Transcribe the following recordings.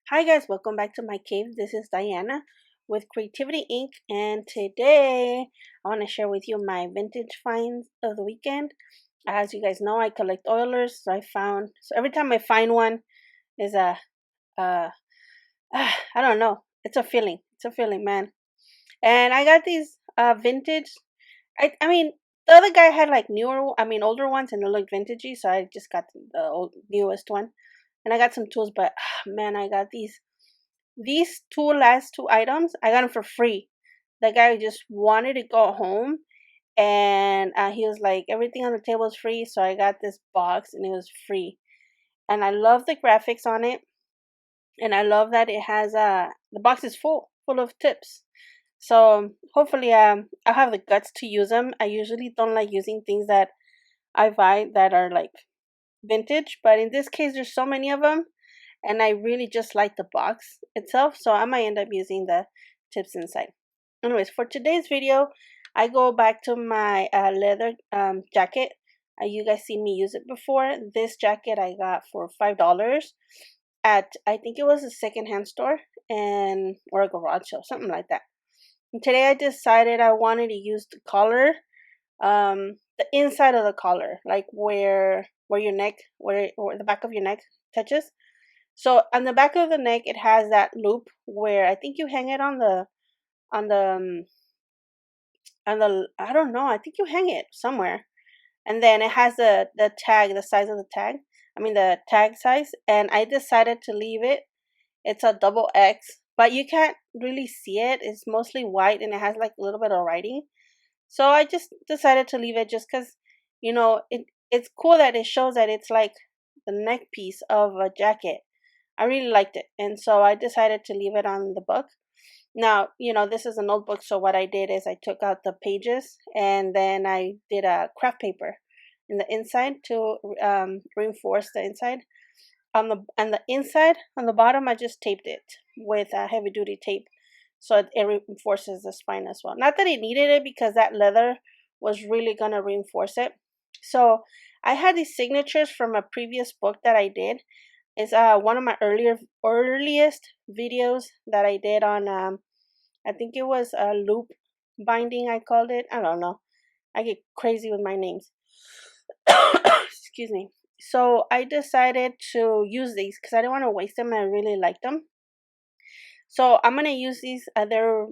Hi guys, welcome back to my cave. This is Diana with Creativity Inc. And today I want to share with you my vintage finds of the weekend. As you guys know, I collect oilers, so every time I find one is uh I don't know. It's a feeling. It's a feeling, man. And I got these vintage. I mean the other guy had like older ones and they looked vintagey, so I just got newest one. And I got some tools, but man, I got these last two items. I got them for free. The guy just wanted to go home, and he was like, everything on the table is free, so I got this box and it was free. And I love the graphics on it, and I love that it has the box is full of tips. So hopefully I'll have the guts to use them. I usually don't like using things that I buy that are like vintage, but in this case there's so many of them, and I really just like the box itself, so I might end up using the tips inside. Anyways, for today's video, I go back to my leather jacket. You guys see me use it before. This jacket I got for $5 at, I think it was a secondhand store and or a garage sale, something like that. And today I decided I wanted to use the collar, the inside of the collar, like where your neck, where the back of your neck touches. So on the back of the neck, it has that loop where I think you hang it on the on the I don't know. I think you hang it somewhere, and then it has the tag, the size of the tag. I mean the tag size, and I decided to leave it. It's a double X, but you can't really see it. It's mostly white, and it has like a little bit of writing. So I just decided to leave it just because, it's cool that it shows that it's like the neck piece of a jacket. I really liked it, and so I decided to leave it on the book. Now, this is an old book, so what I did is I took out the pages and then I did a craft paper in the inside to reinforce the inside. On the inside, on the bottom, I just taped it with heavy duty tape, so it reinforces the spine as well. Not that it needed it because that leather was really gonna reinforce it. So I had these signatures from a previous book that I did. It's one of my earliest videos that I did on I think it was a loop binding, I called it. I don't know. I get crazy with my names. Excuse me. So I decided to use these because I didn't want to waste them. I really liked them. So I'm gonna use these. They're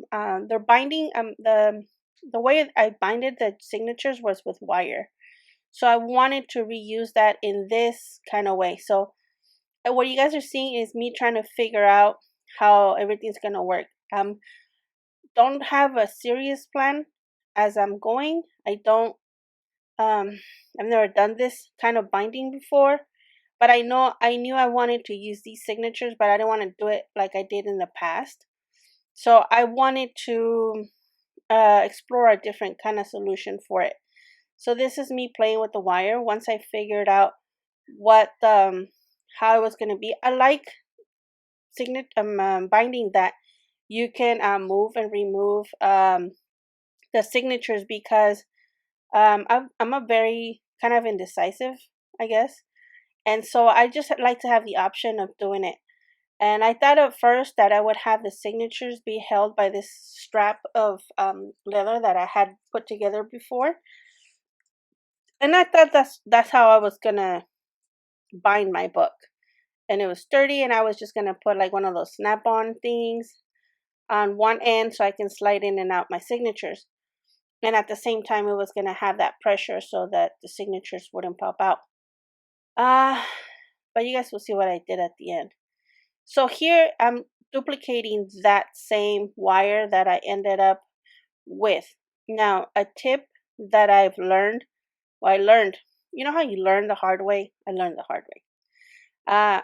binding. The way I binded the signatures was with wire. So I wanted to reuse that in this kind of way. So what you guys are seeing is me trying to figure out how everything's gonna work. Don't have a serious plan as I'm going. I don't I've never done this kind of binding before, but I knew I wanted to use these signatures, but I didn't want to do it like I did in the past. So I wanted to explore a different kind of solution for it. So this is me playing with the wire. Once I figured out what how it was going to be, I like binding that you can move and remove the signatures because I'm a very kind of indecisive, I guess, and so I just like to have the option of doing it. And I thought at first that I would have the signatures be held by this strap of leather that I had put together before, and I thought that's how I was gonna bind my book. And it was sturdy, and I was just gonna put like one of those snap-on things on one end so I can slide in and out my signatures. And at the same time, it was gonna have that pressure so that the signatures wouldn't pop out. Uh, but you guys will see what I did at the end. So here I'm duplicating that same wire that I ended up with. Now, a tip that I've learned, well, I learned, you know how you learn the hard way? I learned the hard way.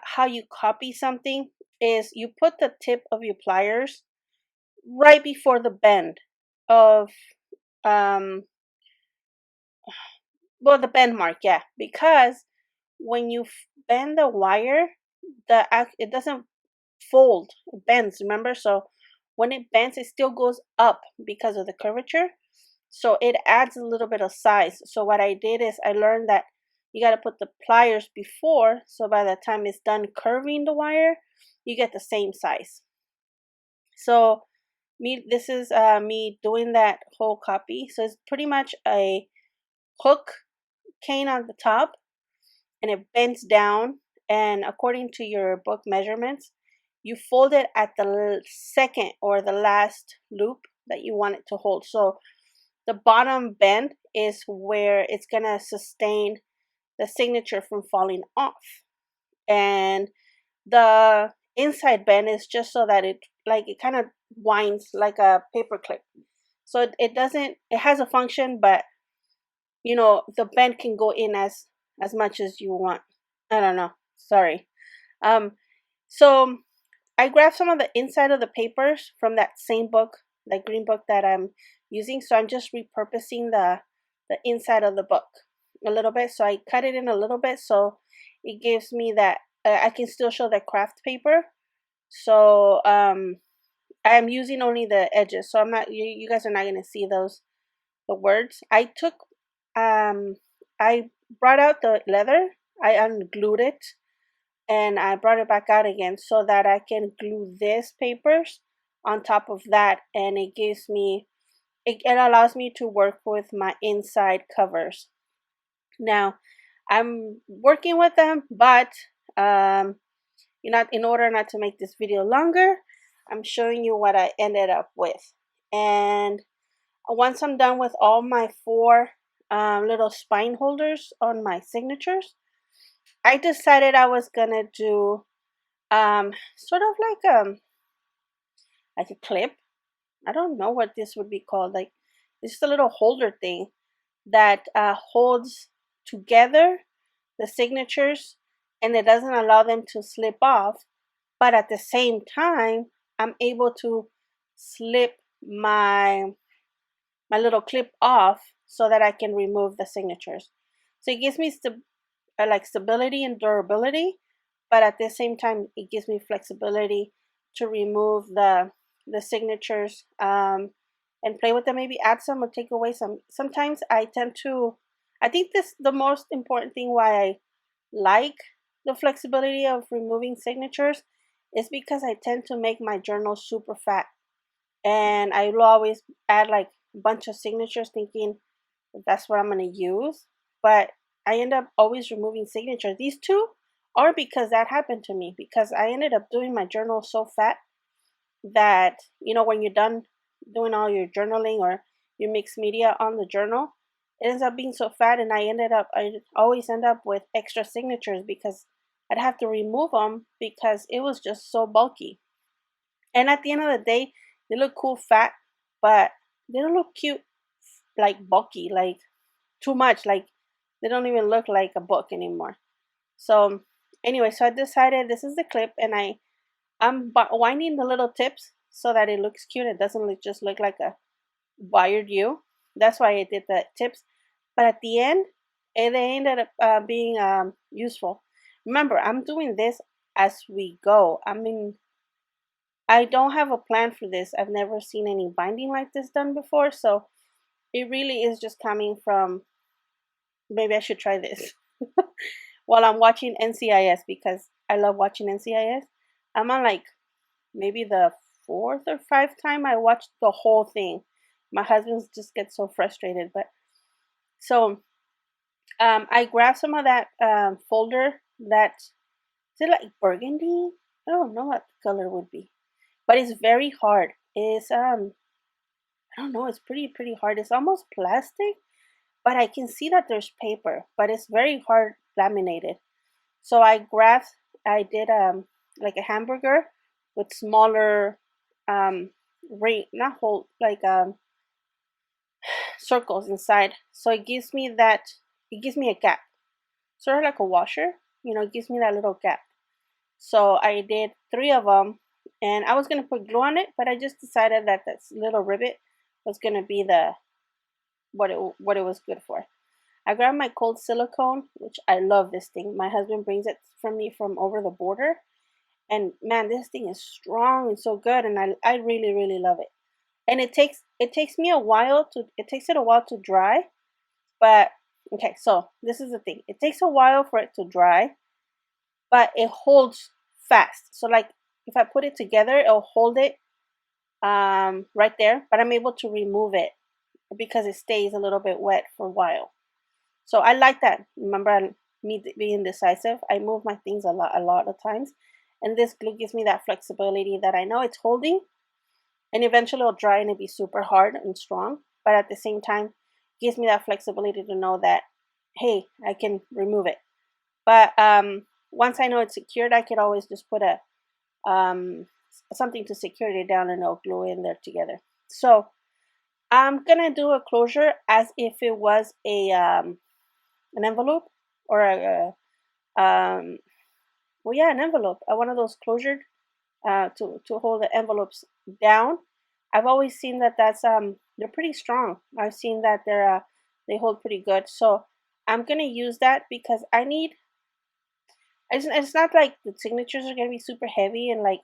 How you copy something is you put the tip of your pliers right before the bend of, um, well, the bend mark, yeah, because when you bend the wire, it doesn't fold, it bends, remember? So when it bends, it still goes up because of the curvature, so it adds a little bit of size. So what I did is I learned that you got to put the pliers before, so by the time it's done curving the wire, you get the same size. So this is me doing that whole copy. So it's pretty much a hook cane on the top, and it bends down, and according to your book measurements, you fold it at the second or the last loop that you want it to hold. So the bottom bend is where it's gonna sustain the signature from falling off, and the inside bend is just so that it kind of winds like a paper clip. So it doesn't, it has a function, but the bend can go in as much as you want. I don't know, sorry. So I grabbed some of the inside of the papers from that same book, the green book that I'm using. So I'm just repurposing the inside of the book a little bit. So I cut it in a little bit so it gives me that I can still show the craft paper. So I'm using only the edges. So I'm not, you guys are not going to see the words. I brought out the leather, I unglued it, and I brought it back out again so that I can glue this papers on top of that, and it gives me, it allows me to work with my inside covers. Now I'm working with them, but in order not to make this video longer, I'm showing you what I ended up with. And once I'm done with all my four little spine holders on my signatures, I decided I was gonna do sort of like a clip. I don't know what this would be called. Like, it's just a little holder thing that holds together the signatures, and it doesn't allow them to slip off. But at the same time, I'm able to slip my little clip off so that I can remove the signatures. So it gives me like stability and durability, but at the same time it gives me flexibility to remove the signatures, and play with them, maybe add some or take away some. Sometimes I think this the most important thing why I like the flexibility of removing signatures is because I tend to make my journal super fat, and I will always add like a bunch of signatures thinking that's what I'm going to use, but I end up always removing signatures. These two are because that happened to me, because I ended up doing my journal so fat that when you're done doing all your journaling or your mixed media on the journal, it ends up being so fat, and I always end up with extra signatures because I'd have to remove them because it was just so bulky. And at the end of the day, they look cool fat, but they don't look cute like bulky, like too much, like they don't even look like a book anymore. So anyway, so I decided this is the clip, and I'm winding the little tips so that it looks cute. It doesn't just look like a wired U. That's why I did the tips. But at the end, they ended up being useful. Remember, I'm doing this as we go. I mean, I don't have a plan for this. I've never seen any binding like this done before, so it really is just coming from, maybe I should try this while I'm watching NCIS, because I love watching NCIS. I'm on like maybe the fourth or fifth time I watched the whole thing. My husband just gets so frustrated, but so I grabbed some of that folder that, is it like burgundy? I don't know what the color would be, but it's very hard. It's I don't know, it's pretty hard. It's almost plastic, but I can see that there's paper, but it's very hard laminated. So I did like a hamburger with smaller ring, not hole, like circles inside. So it gives me a gap, sort of like a washer. It gives me that little gap. So I did 3 of them, and I was gonna put glue on it, but I just decided that little rivet was gonna be what it was good for. I grabbed my cold silicone, which I love this thing. My husband brings it from me from over the border, and man, this thing is strong and so good, and I really love it. And it takes it a while to dry, but Okay, so this is the thing. It takes a while for it to dry, but it holds fast. So like if I put it together, it'll hold it right there, but I'm able to remove it because it stays a little bit wet for a while. So I like that. Remember me being decisive. I move my things a lot of times, and this glue gives me that flexibility that I know it's holding, and eventually it'll dry and it'll be super hard and strong. But at the same time, gives me that flexibility to know that, hey, I can remove it. But once I know it's secured, I could always just put a something to secure it down and it'll glue in there together. So I'm gonna do a closure as if it was a an envelope or a well, yeah, an envelope, one of those closure to hold the envelopes down. I've always seen that that's they're pretty strong. I've seen that they hold pretty good. So I'm gonna use that because I need. It's not like the signatures are gonna be super heavy and like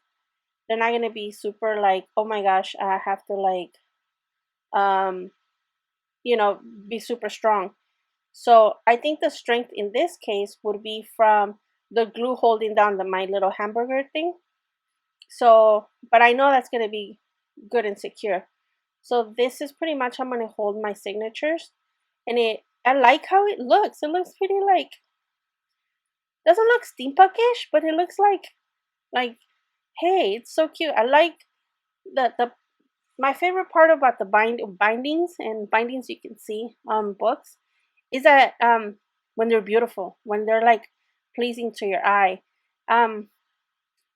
they're not gonna be super like, oh my gosh, I have to like um you know, be super strong. So I think the strength in this case would be from the glue holding down my little hamburger thing. So, but I know that's going to be good and secure. So this is pretty much how I'm going to hold my signatures. And I like how it looks. It looks pretty like, doesn't look steampunkish, but it looks like, hey, it's so cute. I like the my favorite part about the bindings and bindings you can see on books is that when they're beautiful, when they're like pleasing to your eye. Um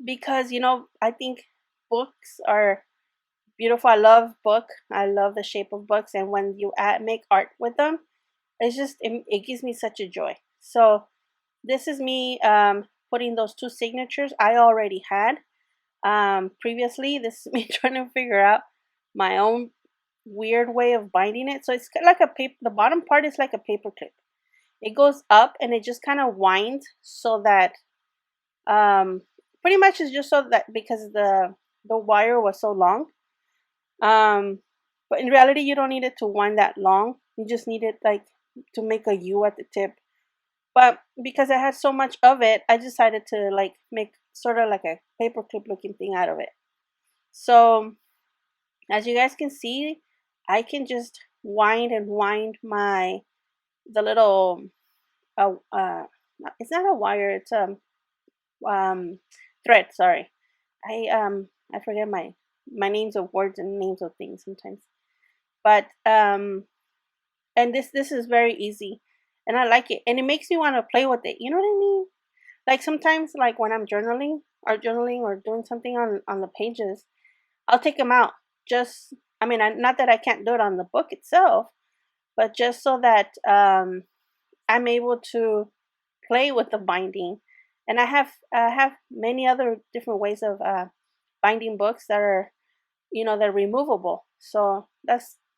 because I think books are beautiful. I love book. I love the shape of books, and when you make art with them, it gives me such a joy. So this is me putting those two signatures I already had previously. This is me trying to figure out my own weird way of binding it. So it's like a paper. The bottom part is like a paper clip. It goes up and it just kind of winds so that um pretty much is just so that because the wire was so long. um but in reality you don't need it to wind that long. You just need it like to make a U at the tip. But because I had so much of it, I decided to like make sort of like a paperclip looking thing out of it. So as you guys can see, I can just wind and wind the little uh, uh it's not a wire, it's um thread, sorry. I forget my names of words and names of things sometimes. But and this is very easy, and I like it, and it makes me want to play with it, you know what I mean? Like sometimes, like when I'm journaling or doing something on the pages, I'll take them out. Just, I mean, not that I can't do it on the book itself, but just so that I'm able to play with the binding. And I have many other different ways of binding books that are, they're removable. So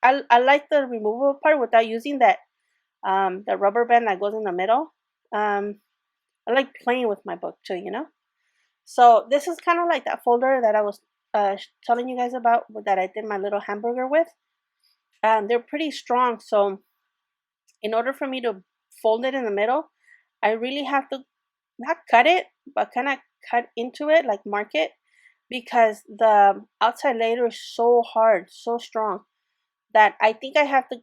I like the removable part without using that the rubber band that goes in the middle. I like playing with my book too. So this is kind of like that folder that I was telling you guys about that I did my little hamburger with. They're pretty strong, so in order for me to fold it in the middle, I really have to not cut it, but kind of cut into it, like mark it, because the outside layer is so hard, so strong, that I think I have to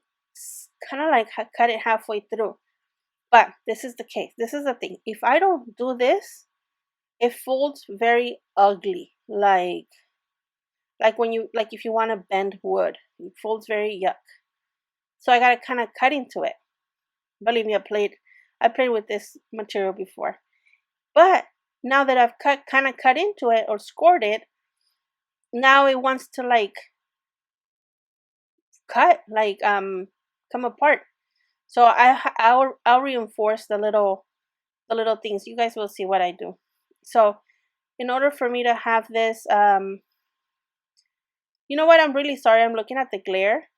kind of like cut it halfway through. But this is the case. This is the thing. If I don't do this, it folds very ugly. Like when you like if you want to bend wood, it folds very yuck. So I gotta kind of cut into it. Believe me, I played with this material before. But now that I've kind of cut into it or scored it, now it wants to like cut, like come apart. So I'll reinforce the little things. You guys will see what I do. So in order for me to have this, you know what? I'm really sorry. I'm looking at the glare.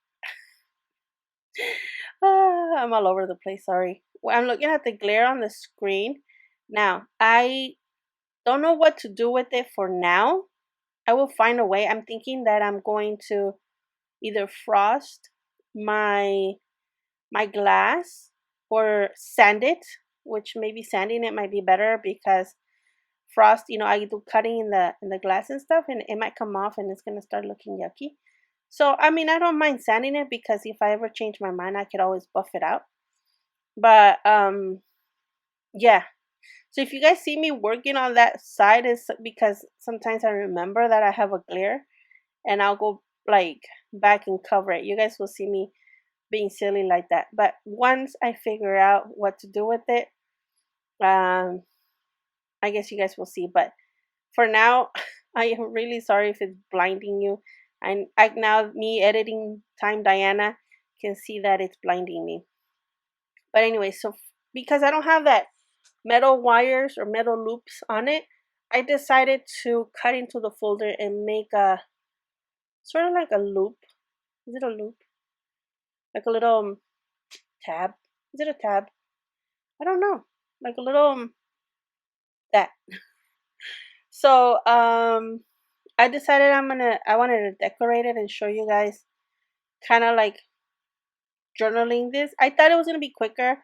I'm all over the place. Sorry. Well, I'm looking at the glare on the screen. Now I don't know what to do with it for now. I will find a way. I'm thinking that I'm going to either frost my glass, or sand it, which maybe sanding it might be better because frost, I do cutting in the glass and stuff, and it might come off and it's gonna start looking yucky. So I mean, I don't mind sanding it because if I ever change my mind, I could always buff it out. But yeah. So if you guys see me working on that side, is because sometimes I remember that I have a glare, and I'll go like back and cover it. You guys will see me being silly like that. But once I figure out what to do with it, um, I guess you guys will see. But for now, I am really sorry if it's blinding you. And now me editing time Diana can see that it's blinding me. But anyway, so because I don't have that metal wires or metal loops on it, I decided to cut into the folder and make a sort of like a loop. Is it a loop? Like a little tab. Is it a tab? I don't know. Like a little that. So I decided I wanted to decorate it and show you guys kind of like journaling this. I thought it was gonna be quicker,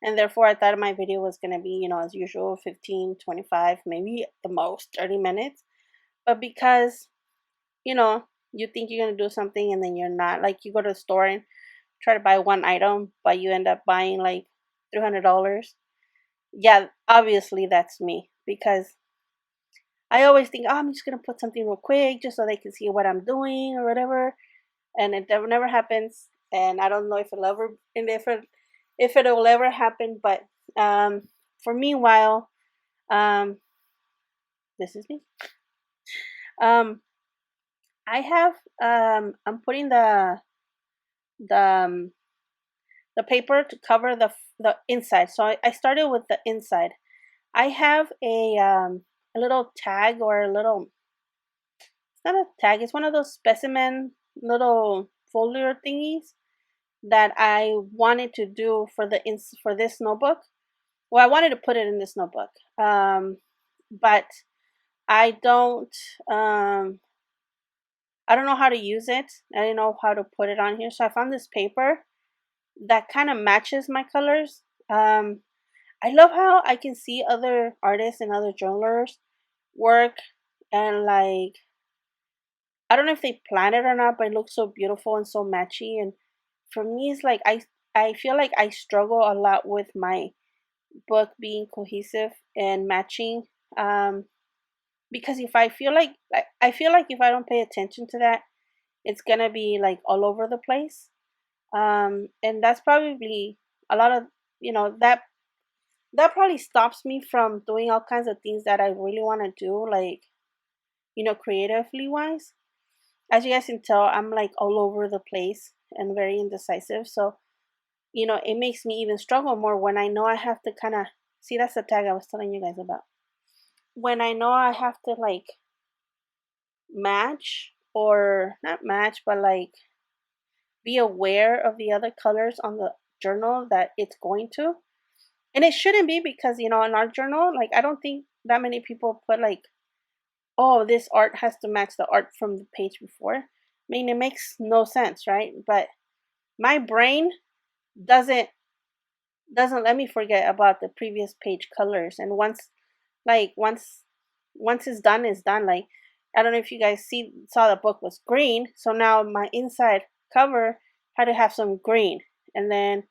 and therefore I thought my video was gonna be, as usual, 15, 25, maybe at the most 30 minutes. But because, you know, you think you're gonna do something and then you're not, like you go to the store and try to buy one item, but you end up buying like $300. Yeah, obviously that's me because I always think, oh, I'm just gonna put something real quick just so they can see what I'm doing or whatever, and it never happens. And I don't know if it'll ever, and if it will ever happen. But for meanwhile, um, this is me. Um, I have I'm putting the the paper to cover the inside. So I started with the inside. I have a little tag or a little, it's not a tag, it's one of those specimen little folder thingies that I wanted to do for for this notebook. Well, I wanted to put it in this notebook. But I don't um I don't know how to use it. I didn't know how to put it on here. So I found this paper that kind of matches my colors. I love how I can see other artists and other journalers work, and like I don't know if they plan it or not, but it looks so beautiful and so matchy. And for me, it's like I feel like I struggle a lot with my book being cohesive and matching. Because if I feel like I feel like if I don't pay attention to that, it's gonna be like all over the place. And that's probably a lot of, that probably stops me from doing all kinds of things that I really want to do, like, creatively wise. As you guys can tell, I'm like all over the place and very indecisive. So, it makes me even struggle more when I know I have to kind of see, that's the tag I was telling you guys about. When I know I have to like match, or not match, but like be aware of the other colors on the journal that it's going to. And it shouldn't be because, in our journal, like I don't think that many people put like, oh, this art has to match the art from the page before. I mean, it makes no sense, right? But my brain doesn't doesn't let me forget about the previous page colors. And once it's done, it's done. Like, I don't know if you guys saw the book was green, so now my inside cover had to have some green. And then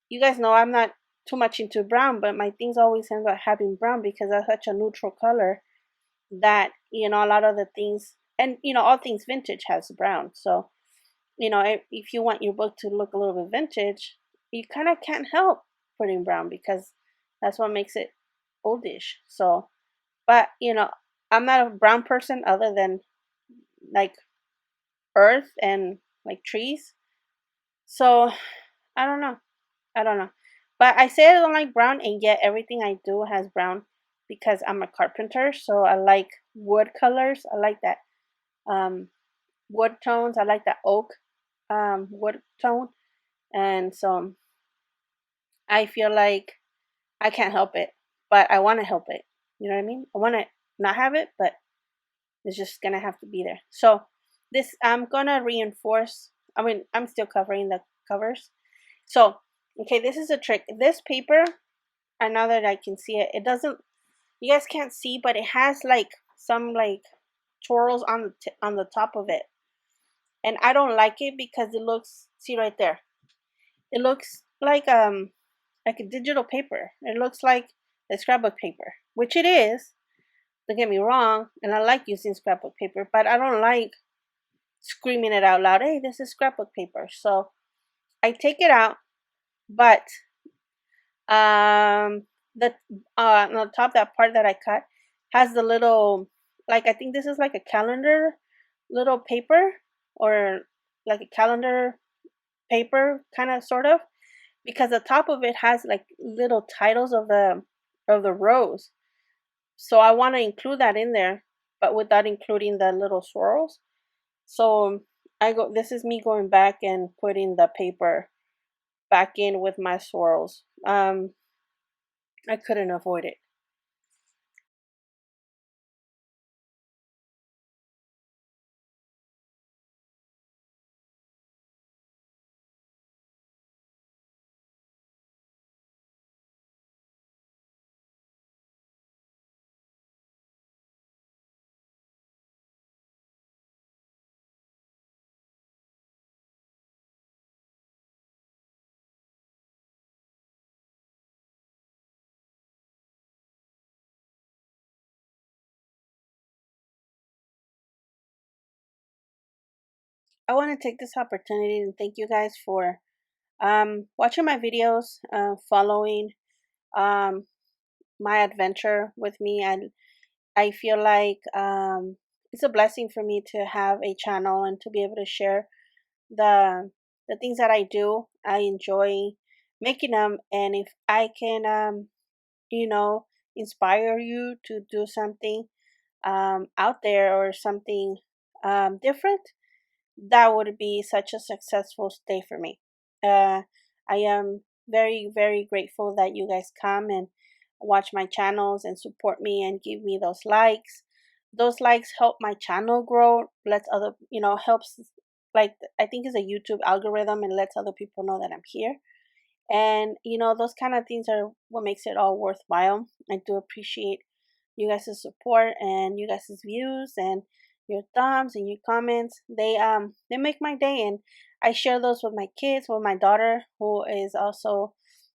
you guys know I'm not too much into brown, but my things always end up having brown because that's such a neutral color that, a lot of the things, and all things vintage has brown. So, if you want your book to look a little bit vintage, you kind of can't help putting brown because that's what makes it oldish. So, but I'm not a brown person other than like earth and like trees. So I don't know. I don't know. But I say I don't like brown, and yet everything I do has brown because I'm a carpenter. So I like wood colors. I like that wood tones. I like that oak wood tone. And so I feel like I can't help it, but I want to help it. You know what I mean? I want to not have it, but it's just gonna have to be there. So this, I'm gonna reinforce. I mean, I'm still covering the covers. So Okay, this is a trick. This paper, and now that I can see it, it doesn't, you guys can't see, but it has like some like twirls on on the top of it. And I don't like it because it looks, see right there. It looks like a digital paper. It looks like a scrapbook paper, which it is. Don't get me wrong, and I like using scrapbook paper, but I don't like screaming it out loud. Hey, this is scrapbook paper. So I take it out, but um, the on the top, that part that I cut has the little, like I think this is like a calendar little paper, or like a calendar paper kind of sort of, because the top of it has like little titles of the rows. So I want to include that in there, but without including the little swirls. So I go, this is me going back and putting the paper back in with my swirls. I couldn't avoid it. I want to take this opportunity and thank you guys for watching my videos, following um, my adventure with me. And I feel like it's a blessing for me to have a channel and to be able to share the the things that I do. I enjoy making them, and if I can, you know, inspire you to do something out there or something different, that would be such a successful stay for me. I am very, very grateful that you guys come and watch my channels and support me and give me those likes. Those likes help my channel grow, lets other, helps, like, I think it's a YouTube algorithm and lets other people know that I'm here. And, those kind of things are what makes it all worthwhile. I do appreciate you guys' support and you guys' views and your thumbs and your comments. They make my day, and I share those with my kids, with my daughter who is also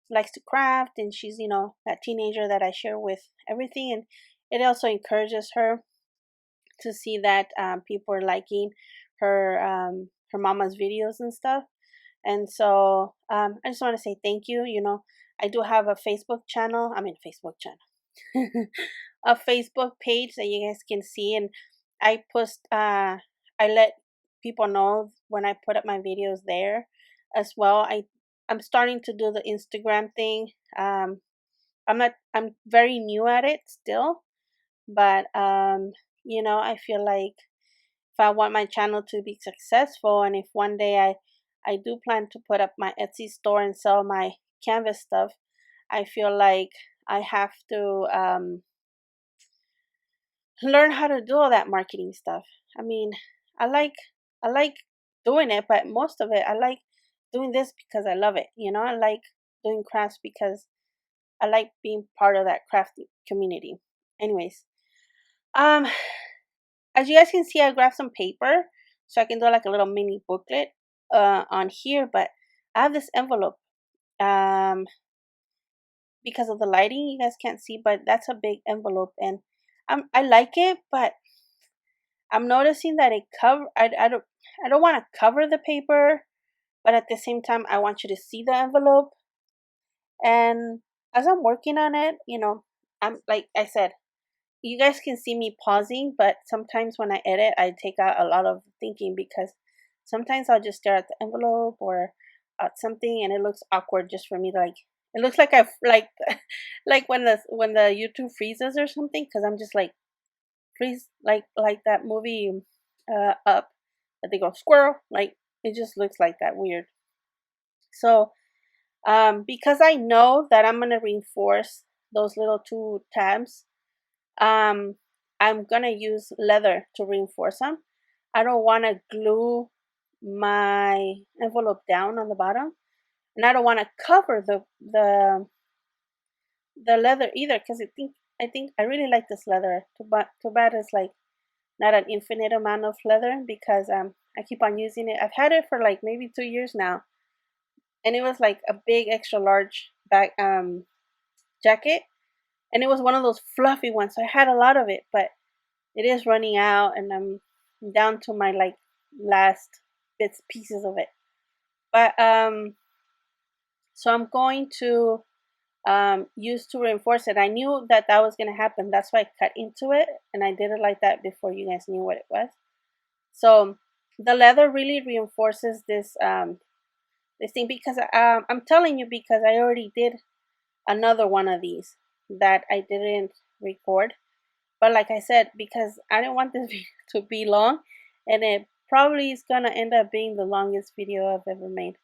likes to craft, and she's, that teenager that I share with everything. And it also encourages her to see that people are liking her mama's videos and stuff. And so I just want to say thank you. I do have a Facebook channel. I mean, Facebook channel, a Facebook page that you guys can see, and I post. I let people know when I put up my videos there, as well. I'm starting to do the Instagram thing. I'm not. I'm very new at it still, but I feel like if I want my channel to be successful, and if one day I do plan to put up my Etsy store and sell my canvas stuff, I feel like I have to learn how to do all that marketing stuff. I mean, I like I like doing it, but most of it I like doing this because I love it. I like doing crafts because I like being part of that crafting community. Anyways, um as you guys can see, I grabbed some paper so I can do like a little mini booklet on here, but I have this envelope. Um, because of the lighting, you guys can't see, but that's a big envelope, and I like it, but I'm noticing that it cover. I don't want to cover the paper, but at the same time, I want you to see the envelope. And as I'm working on it, I'm like I said, you guys can see me pausing, but sometimes when I edit, I take out a lot of thinking because sometimes I'll just stare at the envelope or at something, and it looks awkward just for me to like. It looks like I like like when the YouTube freezes or something, because I'm just like freeze like that movie Up, that they go squirrel, like it just looks like that weird. So because I know that I'm gonna reinforce those little two tabs, um, I'm gonna use leather to reinforce them. I don't want to glue my envelope down on the bottom. and I don't want to cover the leather either, because I think I really like this leather. Too bad it's like not an infinite amount of leather, because I keep on using it. I've had it for like maybe 2 years now, and it was like a big extra large bag jacket, and it was one of those fluffy ones. So I had a lot of it, but it is running out, and I'm down to my like last bits pieces of it. But so I'm going to use to reinforce it. I knew that that was going to happen. That's why I cut into it, and I did it like that before you guys knew what it was. So the leather really reinforces this thing, because I'm telling you, because I already did another one of these that I didn't record. But like I said, because I didn't want this video to be long, and it probably is gonna end up being the longest video I've ever made.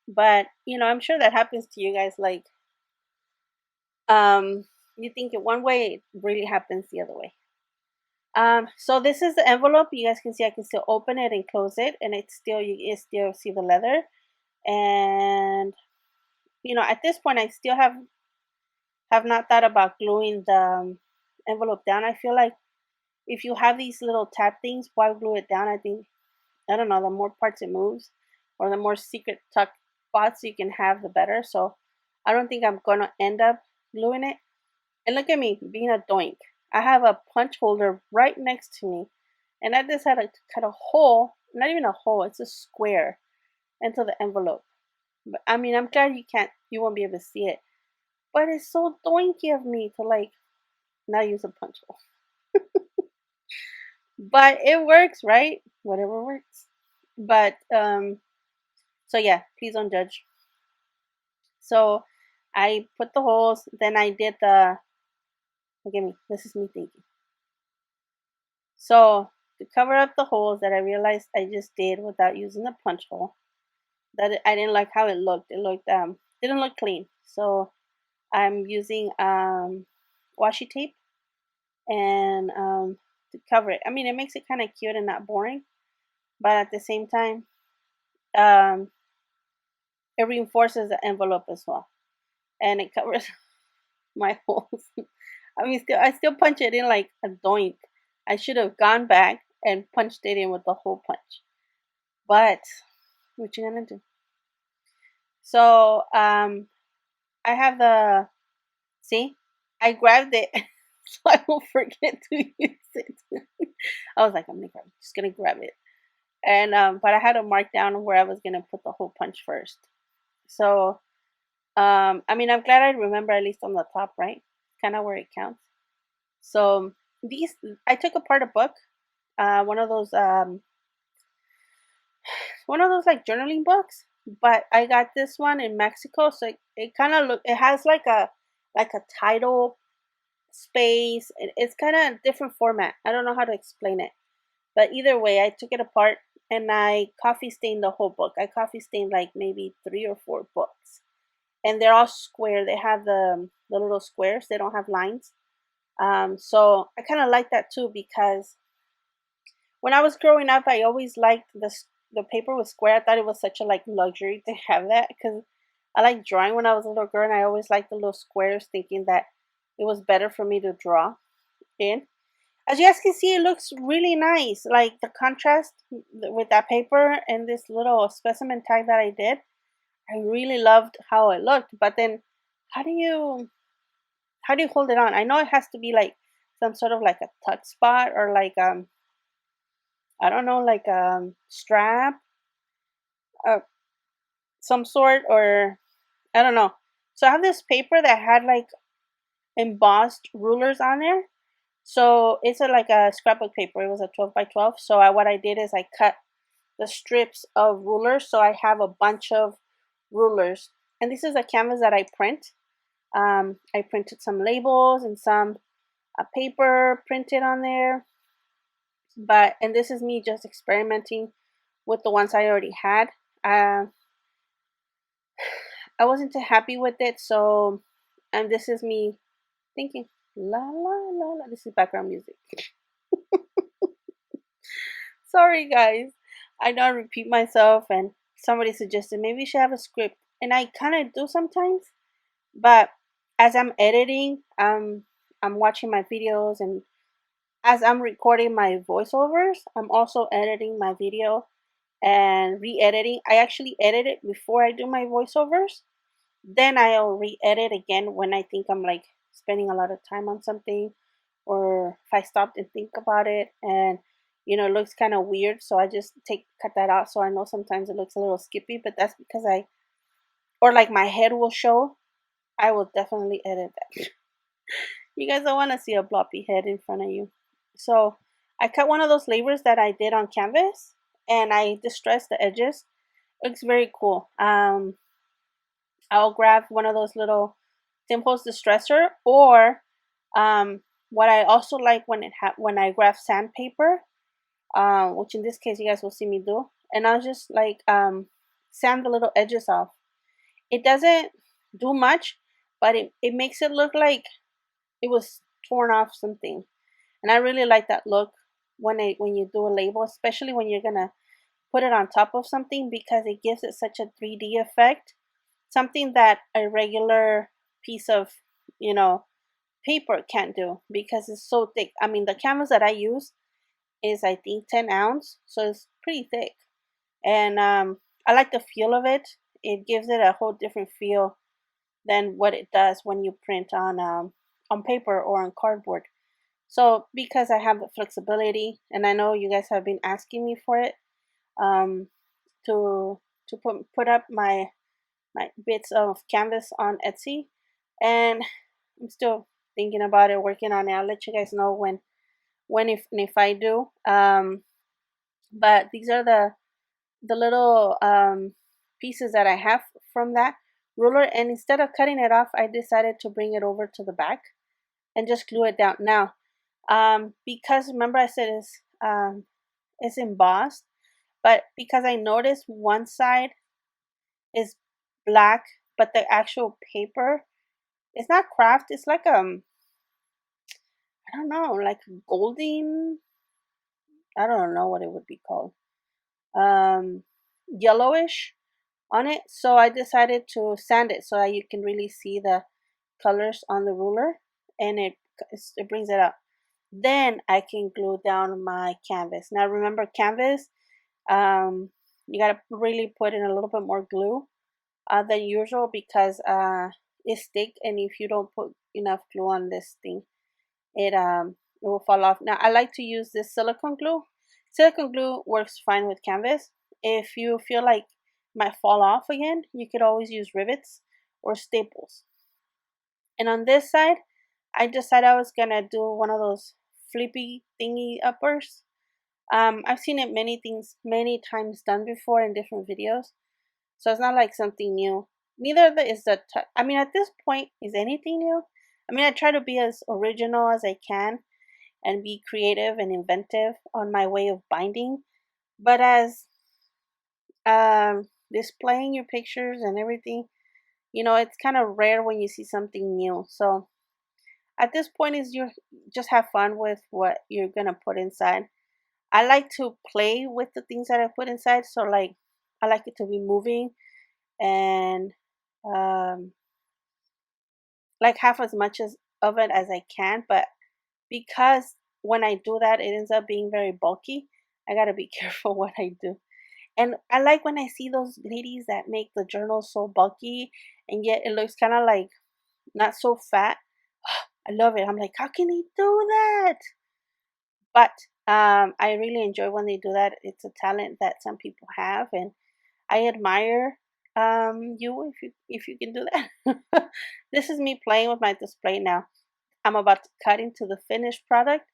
But I'm sure that happens to you guys. Like, um, you think it one way, it really happens the other way. So this is the envelope. You guys can see I can still open it and close it, and you still see the leather. And at this point, I still have not thought about gluing the envelope down. I feel like if you have these little tab things, why glue it down? I don't know, the more parts it moves, or the more secret tuck spots you can have, the better. So I don't think I'm gonna end up gluing it. And look at me being a doink. I have a punch holder right next to me, and I decided to cut a hole, not even a hole, it's a square, into the envelope. But I mean, I'm glad you won't be able to see it. But it's so doinky of me to like not use a punch hole. But it works, right? Whatever works. But so yeah, please don't judge. So I put the holes, then I did look at me, this is me thinking. So to cover up the holes that I realized I just did without using the punch hole, I didn't like how it looked. It looked didn't look clean. So I'm using washi tape, and to cover it. I mean, it makes it kind of cute and not boring, but at the same time, um, it reinforces the envelope as well, and it covers my holes. I mean, I still punch it in like a doink. I should have gone back and punched it in with the hole punch, but what you gonna do? So I have the see, I grabbed it so I won't forget to use it. I was like, just gonna grab it, and but I had to mark down where I was gonna put the hole punch first. So I mean, I'm glad I remember at least on the top, right? Kind of where it counts. So these, I took apart a book, one of those like journaling books, but I got this one in Mexico, so it kind of it has like a title space. It's kind of different format. I don't know how to explain it, but either way, I took it apart and I coffee stained the whole book. I coffee stained like maybe 3 or 4 books, and they're all square. They have the little squares. They don't have lines. So I kind of like that too, because when I was growing up, I always liked the paper was square. I thought it was such a like luxury to have that, because I like drawing when I was a little girl, and I always liked the little squares, thinking that it was better for me to draw in. As you guys can see, it looks really nice. Like the contrast with that paper and this little specimen tag that I did, I really loved how it looked. But then, how do you hold it on? I know it has to be like some sort of like a tuck spot, or like I don't know, like strap, uh, some sort, or I don't know. So I have this paper that had like embossed rulers on there. So it's like a scrapbook paper. It was a 12 by 12. So what I did is I cut the strips of rulers. So I have a bunch of rulers. And this is a canvas that I print. I printed some labels and some paper printed on there. And this is me just experimenting with the ones I already had. I wasn't too happy with it, so and this is me thinking, la la la la. This is background music. Sorry, guys. I know I repeat myself, and somebody suggested maybe you should have a script. and I kind of do sometimes, but as I'm editing, I'm watching my videos, and as I'm recording my voiceovers, I'm also editing my video and re-editing. I actually edit it before I do my voiceovers. Then I'll re-edit again when I think I'm like spending a lot of time on something, or if I stopped and think about it and it looks kind of weird, so I just cut that out. So I know sometimes it looks a little skippy, but that's because or like my head will show. I will definitely edit that. You guys don't want to see a floppy head in front of you. So I cut one of those labels that I did on canvas, and I distressed the edges. It looks very cool. I'll grab one of those little Simple's distressor, or what I also like when I grab sandpaper, which in this case you guys will see me do, and I'll just like sand the little edges off. It doesn't do much, but it makes it look like it was torn off something. And I really like that look when you do a label, especially when you're gonna put it on top of something, because it gives it such a 3D effect, something that a regular piece of you know paper can't do because it's so thick. I mean, the canvas that I use is, I think, 10 ounce, so it's pretty thick, and I like the feel of it. It gives it a whole different feel than what it does when you print on paper or on cardboard. So because I have the flexibility, and I know you guys have been asking me for it, um, to put up my bits of canvas on Etsy, and I'm still thinking about it, working on it. I'll let you guys know when if I do. But these are the little pieces that I have from that ruler, and instead of cutting it off, I decided to bring it over to the back and just glue it down. Now, because remember I said it's embossed, but because I noticed one side is black, but the actual paper, it's not craft. It's like I don't know, like golden. I don't know what it would be called. Um, Yellowish on it. So I decided to sand it so that you can really see the colors on the ruler, and it brings it up. Then I can glue down my canvas. Now remember, canvas, you gotta really put in a little bit more glue than usual, because it's thick, and if you don't put enough glue on this thing, it will fall off. Now I like to use this silicone glue. Silicone glue works fine with canvas. If you feel like it might fall off again, you could always use rivets or staples. And on this side, I decided I was gonna do one of those flippy thingy uppers. I've seen it many times done before in different videos, so it's not like something new. Neither of it is I mean, at this point, is anything new? I mean, I try to be as original as I can and be creative and inventive on my way of binding. But as displaying your pictures and everything, it's kind of rare when you see something new. So at this point, is you just have fun with what you're gonna put inside. I like to play with the things that I put inside. So like, I like it to be moving, and um, like half as much as of it as I can. But because when I do that, it ends up being very bulky, I gotta be careful what I do. And I like when I see those ladies that make the journals so bulky, and yet it looks kind of like not so fat. I love it. I'm like, how can they do that? But I really enjoy when they do that. It's a talent that some people have, and I admire you if you can do that. This is me playing with my display now. I'm about to cut into the finished product,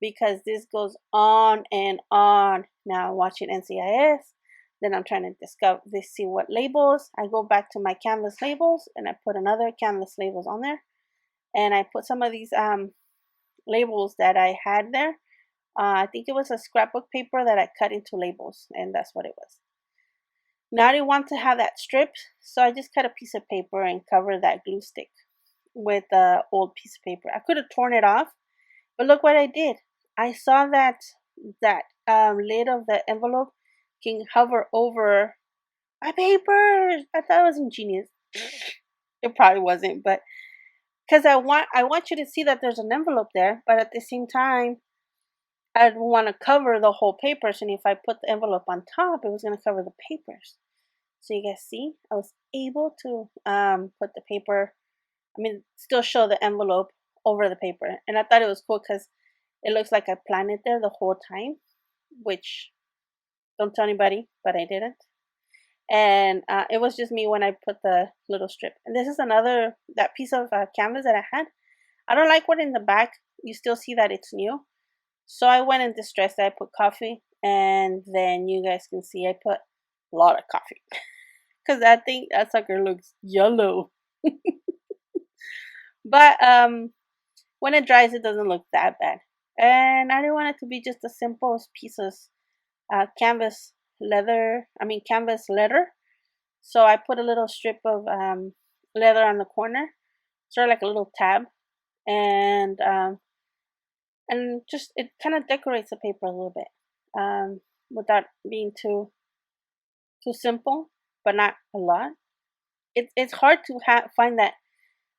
because this goes on and on. Now watching NCIS, then I'm trying to see what labels. I go back to my canvas labels, and I put another canvas labels on there, and I put some of these labels that I had there. I think it was a scrapbook paper that I cut into labels, and that's what it was. Now I didn't want to have that stripped, so I just cut a piece of paper and covered that glue stick with the old piece of paper. I could have torn it off, but look what I did. I saw that lid of the envelope can hover over My papers. I thought it was ingenious. It probably wasn't, but because I want you to see that there's an envelope there, but at the same time, I'd want to cover the whole papers, and if I put the envelope on top, it was going to cover the papers. So you guys see, I was able to put the paper. I mean, still show the envelope over the paper, and I thought it was cool because it looks like I planned it there the whole time, which don't tell anybody, but I didn't. And it was just me when I put the little strip. And this is another that piece of canvas that I had. I don't like what in the back. You still see that it's new. So I went in distress. I put coffee, and then you guys can see I put a lot of coffee because I think that sucker looks yellow. But when it dries, it doesn't look that bad. And I didn't want it to be just a simple piece of canvas leather. I mean canvas leather. So I put a little strip of leather on the corner, sort of like a little tab, and just it kind of decorates the paper a little bit, without being too simple, but not a lot. It's hard to find that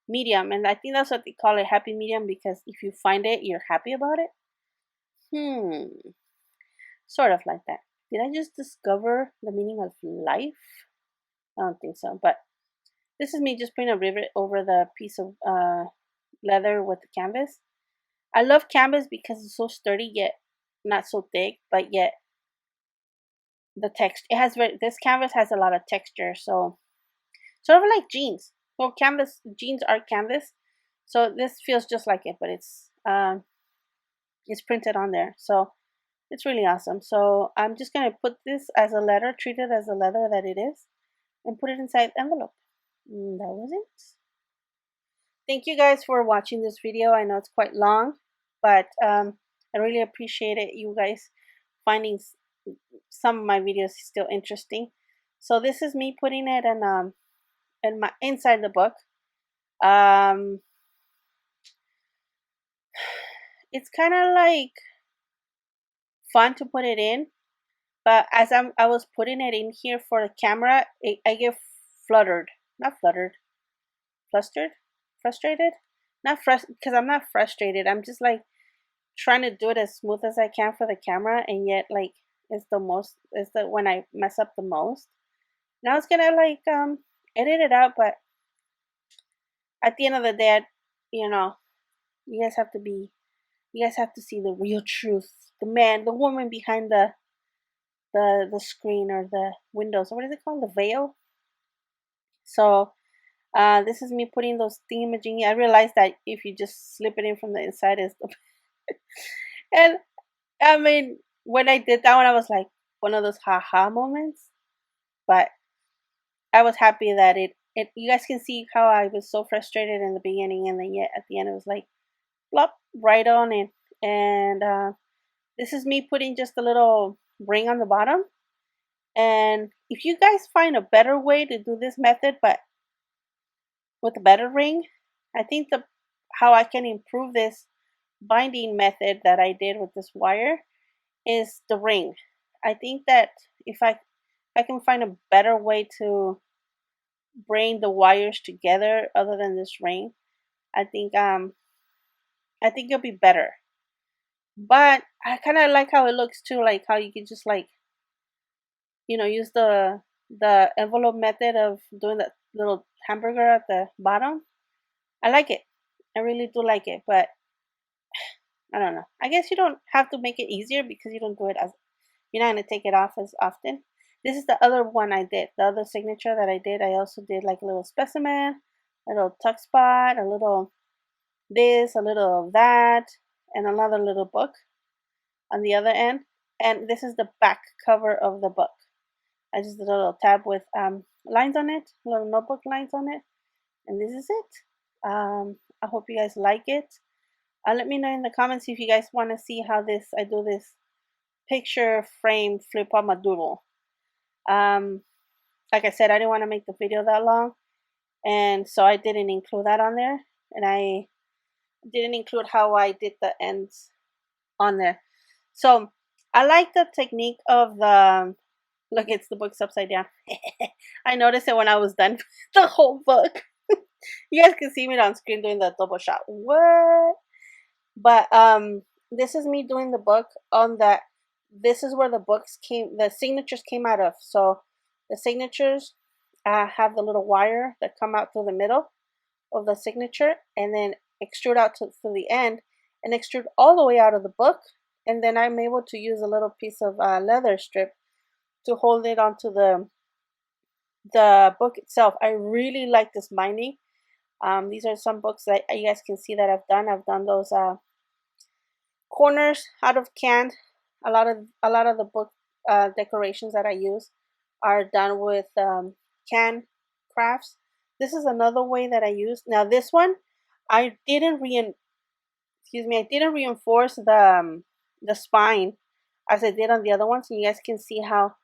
medium, and I think that's what they call it, happy medium, because if you find it, you're happy about it. Sort of like that. Did I just discover the meaning of life? I don't think so, but this is me just putting a rivet over the piece of leather with the canvas. I love canvas because it's so sturdy yet not so thick, but yet the text it has this canvas has a lot of texture, so sort of like jeans. Well, canvas jeans are canvas, so this feels just like it, but it's printed on there, so it's really awesome. So I'm just gonna put this as a letter, treat it as a leather that it is, and put it inside the envelope. And that was it. Thank you guys for watching this video. I know it's quite long, but I really appreciate it. You guys finding some of my videos still interesting. So this is me putting it in my inside the book. Um, it's kind of like fun to put it in, but as I was putting it in here for the camera, I get fluttered, not fluttered, flustered, frustrated, not because I'm not frustrated. I'm just like trying to do it as smooth as I can for the camera, and yet like it's the when I mess up the most. And I was gonna like edit it out, but at the end of the day, you know, you guys have to be you guys have to see the real truth. The woman behind the screen or the windows. What is it called? The veil. So this is me putting those thingamajiggy. I realized that if you just slip it in from the inside is the and I mean when I did that one I was like one of those haha moments. But I was happy that it you guys can see how I was so frustrated in the beginning, and then yet at the end it was like plop right on in. And this is me putting just a little ring on the bottom. And if you guys find a better way to do this method, but with a better ring, I think the how I can improve this binding method that I did with this wire is the ring. I think that if I can find a better way to bring the wires together other than this ring, I think I think it'll be better. But I kind of like how it looks too, like how you can just like use the envelope method of doing that little hamburger at the bottom. I like it. I really do like it, but I don't know. I guess you don't have to make it easier because you don't do it as you're not gonna take it off as often. This is the other one I did. The other signature that I did, I also did like a little specimen, a little tuck spot, a little this, a little of that, and another little book on the other end. And this is the back cover of the book. I just did a little tab with lines on it, little notebook lines on it, and this is it. I hope you guys like it. Let me know in the comments if you guys want to see how I do this picture frame flip on my doodle. Like I said, I didn't want to make the video that long, and so I didn't include that on there, and I didn't include how I did the ends on there. So I like the technique of Look, it's the book's upside down. I noticed it when I was done the whole book. You guys can see me on screen doing the double shot. What? But this is me doing the book on that. This is where the signatures came out of. So the signatures have the little wire that come out through the middle of the signature, and then extrude out to the end, and extrude all the way out of the book. And then I'm able to use a little piece of leather strip to hold it onto the book itself. I really like this binding. These are some books that you guys can see that I've done. I've done those corners out of can. A lot of the book decorations that I use are done with can crafts. This is another way that I use. Now this one, I didn't reinforce the spine as I did on the other ones. So you guys can see how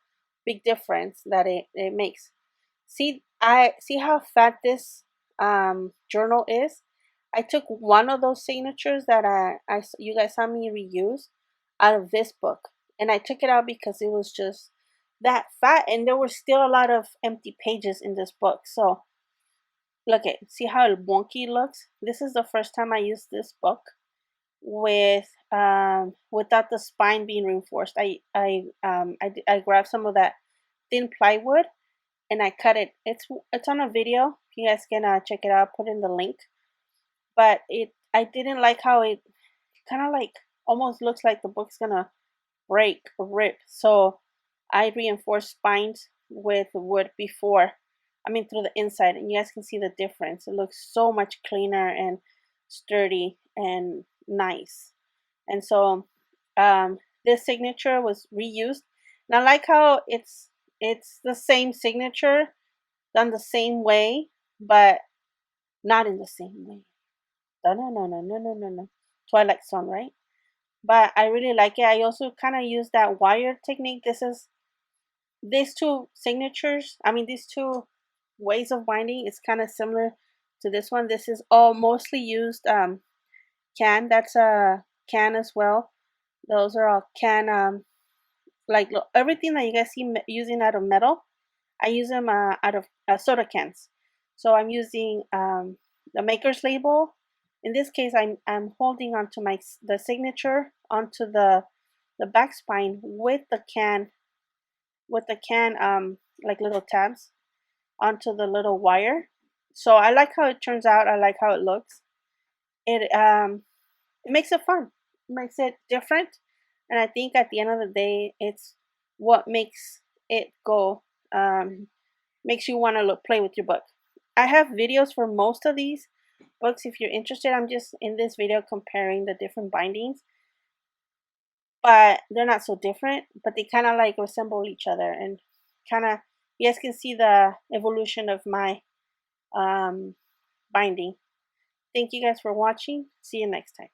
big difference that it makes. I see how fat this journal is. I took one of those signatures that you guys saw me reuse out of this book, and I took it out because it was just that fat, and there were still a lot of empty pages in this book. So look at, see how wonky it looks. This is the first time I used this book with without the spine being reinforced. I grabbed some of that thin plywood and I cut it. It's on a video. You guys can check it out. Put in the link. But I didn't like how it kind of like almost looks like the book's gonna break or rip. So I reinforced spines with wood before. I mean through the inside, and you guys can see the difference. It looks so much cleaner and sturdy and nice. And so this signature was reused. And I like how it's the same signature done the same way, but not in the same way. No, no, no, no, no, no, no, no. Twilight Zone, right? But I really like it. I also kind of use that wire technique. These two signatures, I mean, these two ways of binding is kind of similar to this one. This is all mostly used can. That's a can as well. Those are all can, like everything that you guys see using out of metal, I use them out of soda cans. So I'm using the maker's label. In this case, I'm holding onto the signature onto the back spine with the can like little tabs onto the little wire. So I like how it turns out. I like how it looks. It makes it fun. It makes it different. And I think at the end of the day, it's what makes it go, makes you want to play with your book. I have videos for most of these books if you're interested. I'm just in this video comparing the different bindings, but they're not so different, but they kind of like resemble each other, and kind of, you guys can see the evolution of my binding. Thank you guys for watching. See you next time.